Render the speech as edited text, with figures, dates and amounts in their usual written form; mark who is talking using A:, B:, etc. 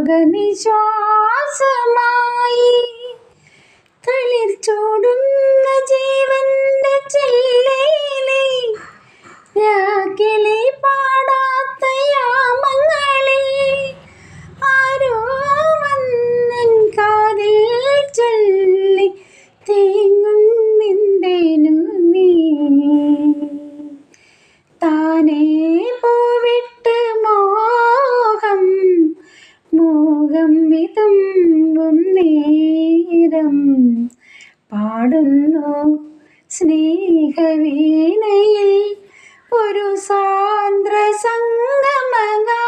A: രാഗനിശ്വാസമായി തളിർച്ചോടുന്ന ജീവന്റെ ചില്ലയിലെ രാഗിലെ പാടാത്ത യാമങ്ങളിൽ ആരോ വന്നൻ കാതിൽ ചൊല്ലി തേങ്ങുന്നിന്തേനു നീ താനേ പൂവിട്ട് മോഹം വിതുമ്പും നേരം പാടുന്നു സ്നേഹവീണയിൽ ഒരു സാന്ദ്ര സംഗമഗാനം.